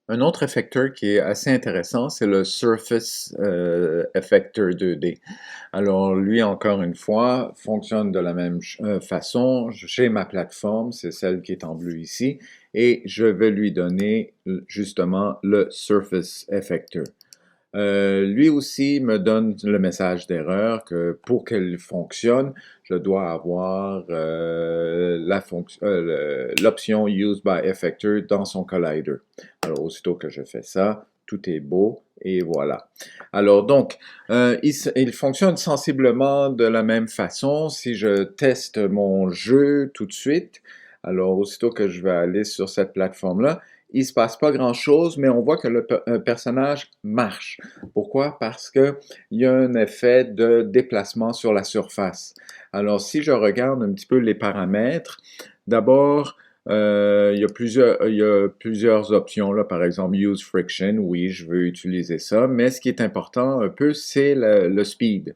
Un autre effecteur qui est assez intéressant, c'est le Surface Effector 2D. Alors lui, encore une fois, fonctionne de la même façon. J'ai ma plateforme, c'est celle qui est en bleu ici, et je vais lui donner justement le Surface Effector. Lui aussi me donne le message d'erreur que pour qu'elle fonctionne, je dois avoir l'option Use by Effector dans son collider. Alors, aussitôt que je fais ça, tout est beau et voilà. Alors donc, il fonctionne sensiblement de la même façon si je teste mon jeu tout de suite. Alors, aussitôt que je vais aller sur cette plateforme-là, il se passe pas grand-chose, mais on voit que le personnage marche. Pourquoi? Parce que il y a un effet de déplacement sur la surface. Alors, si je regarde un petit peu les paramètres, d'abord, il y a plusieurs options, là, par exemple, Use Friction, oui, je veux utiliser ça, mais ce qui est important un peu, c'est le speed.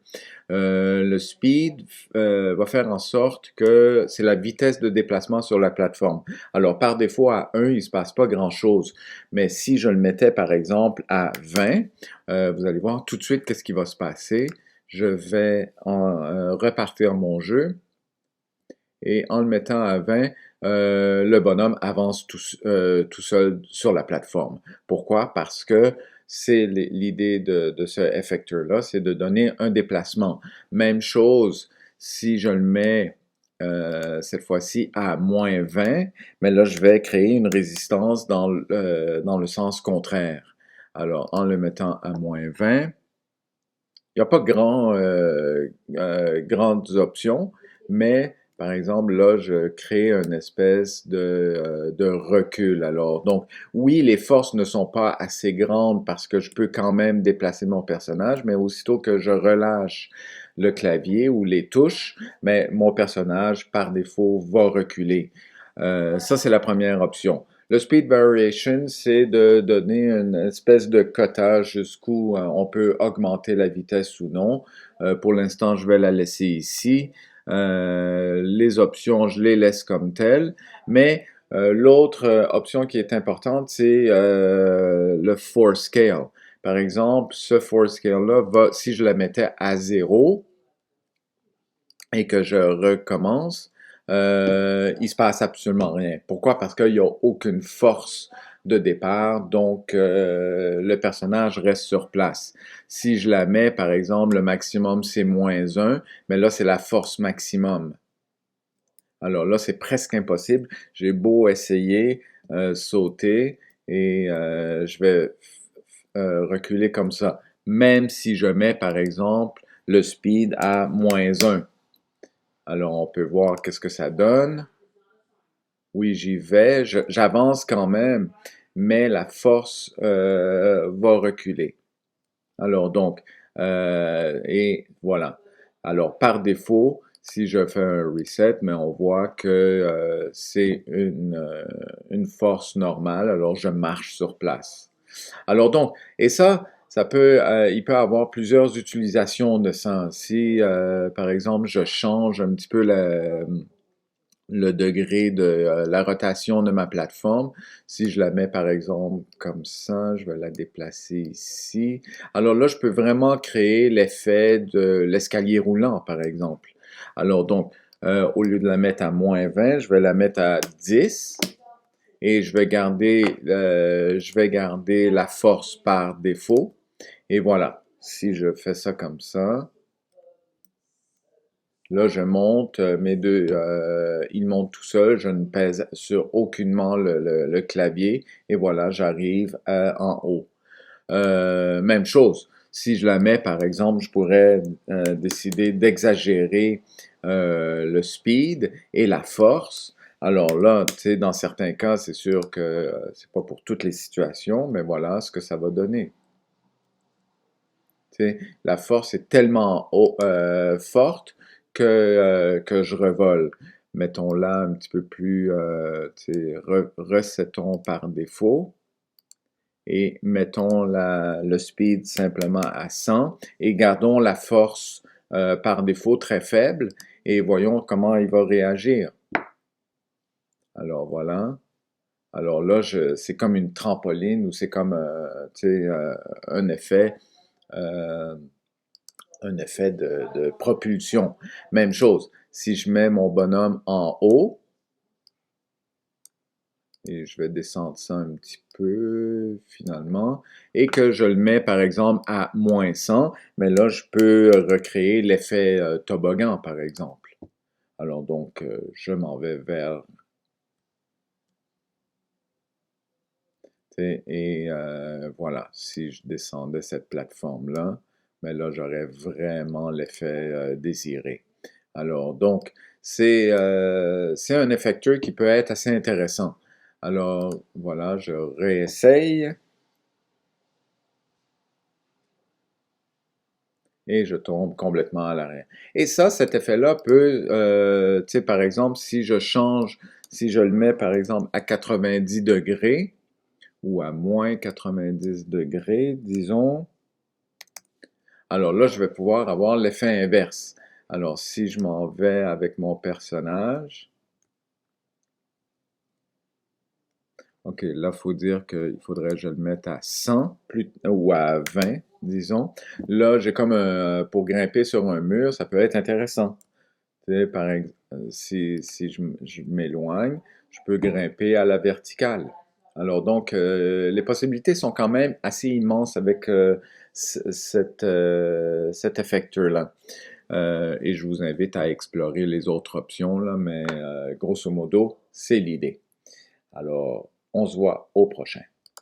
Le speed va faire en sorte que c'est la vitesse de déplacement sur la plateforme. Alors, par défaut, à 1, il ne se passe pas grand-chose. Mais si je le mettais, par exemple, à 20, vous allez voir tout de suite qu'est-ce qui va se passer. Je vais repartir mon jeu et en le mettant à 20, le bonhomme avance tout seul sur la plateforme. Pourquoi? Parce que c'est l'idée de ce effecteur-là, c'est de donner un déplacement. Même chose si je le mets cette fois-ci à moins 20, mais là, je vais créer une résistance dans le sens contraire. Alors, en le mettant à moins 20, il n'y a pas grandes options, mais par exemple, là, je crée une espèce de recul. Alors, donc, oui, les forces ne sont pas assez grandes parce que je peux quand même déplacer mon personnage, mais aussitôt que je relâche le clavier ou les touches, mais mon personnage, par défaut, va reculer. Ça, c'est la première option. Le speed variation, c'est de donner une espèce de cotage jusqu'où on peut augmenter la vitesse ou non. Pour l'instant, je vais la laisser ici. Les options, je les laisse comme telles. Mais l'autre option qui est importante, c'est le force scale. Par exemple, ce force scale-là va, si je la mettais à 0, et que je recommence, il se passe absolument rien. Pourquoi? Parce qu'il n'y a aucune force de départ, donc le personnage reste sur place. Si je la mets, par exemple, le maximum c'est moins 1, mais là c'est la force maximum. Alors là, c'est presque impossible. J'ai beau essayer, sauter, et je vais reculer comme ça. Même si je mets, par exemple, le speed à moins 1. Alors, on peut voir qu'est-ce que ça donne. Oui, j'y vais, j'avance quand même, mais la force va reculer. Alors, donc, et voilà. Alors, par défaut, si je fais un reset, mais on voit que c'est une force normale, alors je marche sur place. Alors donc, et ça peut, il peut avoir plusieurs utilisations de ça. Si, par exemple, je change un petit peu le degré de la rotation de ma plateforme, si je la mets par exemple comme ça, je vais la déplacer ici. Alors là, je peux vraiment créer l'effet de l'escalier roulant, par exemple. Alors donc, au lieu de la mettre à moins 20, je vais la mettre à 10 et je vais garder la force par défaut. Et voilà, si je fais ça comme ça, là je monte il monte tout seul, je ne pèse sur aucunement le clavier et voilà, j'arrive en haut. Même chose, si je la mets par exemple, je pourrais décider d'exagérer le speed et la force. Alors là, tu sais, dans certains cas, c'est sûr que c'est pas pour toutes les situations, mais voilà ce que ça va donner. Tu sais, la force est tellement forte que je revole. Mettons-la un petit peu plus, tu sais, resetons par défaut et mettons le speed simplement à 100 et gardons la force par défaut très faible et voyons comment il va réagir. Alors voilà. Alors là, c'est comme une trampoline ou c'est comme, tu sais, euh, un effet de propulsion. Même chose, si je mets mon bonhomme en haut, et je vais descendre ça un petit peu finalement, et que je le mets par exemple à -100, mais là je peux recréer l'effet toboggan par exemple. Alors donc je m'en vais vers, et voilà, si je descendais cette plateforme-là, mais là j'aurais vraiment l'effet désiré. Alors donc c'est un effecteur qui peut être assez intéressant. Alors voilà, je réessaye. Et je tombe complètement à l'arrière. Et ça, cet effet-là peut, tu sais, par exemple, si je change, si je le mets, par exemple, à 90 degrés ou à -90 degrés, disons, alors là, je vais pouvoir avoir l'effet inverse. Alors, si je m'en vais avec mon personnage, OK, là, il faut dire qu'il faudrait que je le mette à 100 ou à 20, disons. Là, j'ai comme pour grimper sur un mur, ça peut être intéressant. Tu sais, si je m'éloigne, je peux grimper à la verticale. Alors donc, les possibilités sont quand même assez immenses avec cet effecteur-là. Et je vous invite à explorer les autres options, là, mais grosso modo, c'est l'idée. Alors, on se voit au prochain.